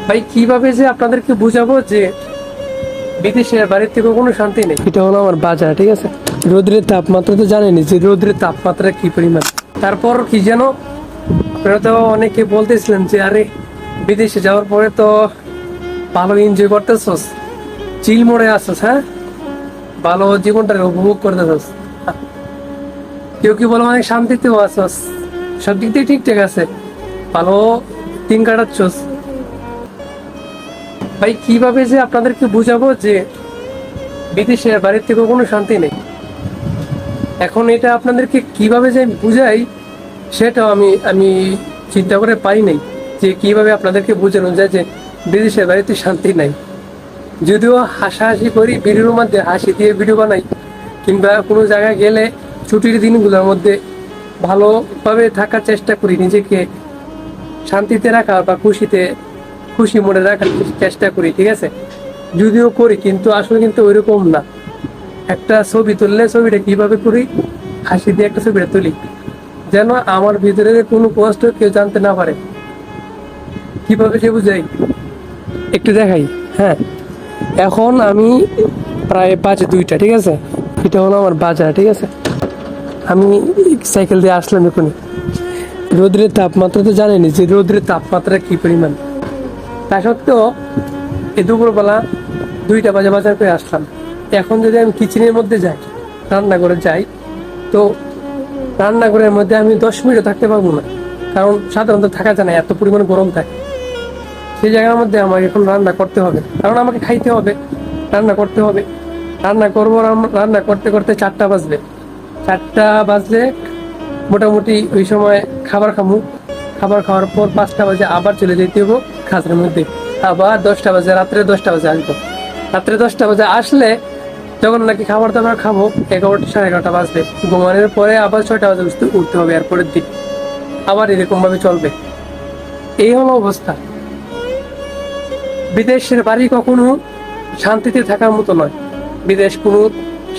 ভাই কিভাবে যে আপনাদেরকে বুঝাবো যে বিদেশের বাড়ির থেকে কোনো শান্তি নেই। এটা হলো আমার বাজার, ঠিক আছে। রোদ্রের তাপমাত্রা তো জানেনি যে রোদ্রের তাপমাত্রা কি পরিমাণ। তারপর কি যেন আপনারা তো অনেকে বলতেছিলেন যে আরে বিদেশে যাওয়ার পরে তো ভালো এনজয় করতেছস, চিল মোড়ে আসছস, হ্যাঁ ভালো জীবনটা উপভোগ করতেছস। কেউ কি বলো অনেক শান্তিতেও আসছস, সব দিক দিয়ে ঠিকঠাক আছে, ভালো দিন কাটাচ্ছস। ভাই কিভাবে যে আপনাদেরকে বুঝাবো যে বিদেশের বাড়ির থেকে কোনো শান্তি নেই। এখন এটা আপনাদেরকে কিভাবে যে বুঝাই সেটাও আমি আমি চিন্তা করে পাই নাই যে কিভাবে আপনাদেরকে বোঝানো যায় যে বিদেশের বাড়িতে শান্তি নাই। যদিও হাসাহাসি করি, ভিডিওর মধ্যে হাসি দিয়ে ভিডিও বানাই, কিংবা কোনো জায়গায় গেলে ছুটির দিনগুলোর মধ্যে ভালোভাবে থাকার চেষ্টা করি, নিজেকে শান্তিতে রাখা বা খুশি মনে রাখার চেষ্টা করি, ঠিক আছে। যদিও করি কিন্তু আসলে কিন্তু ওইরকম না। একটা ছবি তুললে ছবিটা কিভাবে করি, হাসি দিয়ে একটা ছবিটা তুলি যেন আমার ভিতরে কোনো কষ্ট কেউ জানতে না পারে। কিভাবে যে বুঝাই একটু দেখাই। হ্যাঁ, এখন আমি প্রায় 5:02, ঠিক আছে। এটা হলো আমার বাজার, ঠিক আছে। আমি সাইকেল দিয়ে আসলাম এখনই। রোদ্রের তাপমাত্রা তো জানেনি যে রোদ্রের তাপমাত্রা কি পরিমাণ। তা সত্ত্বেও এই দুপুরবেলা 2টা বাজে বাজার করে আসলাম। এখন যদি আমি কিচেনের মধ্যে যাই, রান্নাঘরে যাই, তো রান্নাঘরের মধ্যে আমি 10 মিনিটও থাকতে পারবো না, কারণ সাধারণত থাকা যায় না, এত পরিমাণ গরম থাকে। সেই জায়গার মধ্যে আমাকে এখন রান্না করতে হবে, কারণ আমাকে খাইতে হবে, রান্না করতে হবে। রান্না করবো, রান্না করতে করতে 4টা বাজবে। 4টা বাজলে মোটামুটি ওই সময় খাবার খামু। খাবার খাওয়ার পর 5টা বাজে আবার চলে যেতে হবো কাজের মধ্যে। আবার 10টা বাজে, রাত্রে 10টা বাজে আসবো। রাত্রে 10টা বাজে আসলে যখন নাকি খাবার দাবার খাবো 11টা, 11:30 বাজবে। ঘুমানোর পরে আবার 6টা বাজে উঠতে হবে, আর পরের দিন আবার এরকম ভাবে চলবে। এই হলো অবস্থা। বিদেশের বাড়ি কখনো শান্তিতে থাকার মতো নয়, বিদেশ কোনো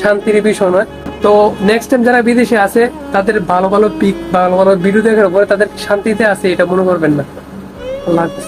শান্তির বিষয় নয়। তো নেক্সট টাইম যারা বিদেশে আছে তাদের ভালো ভালো পিক, ভালো ভালো ভিডিও দেখার পরে তাদের শান্তিতে আছে এটা মনে করবেন না। আল্লাহ হাফেজ।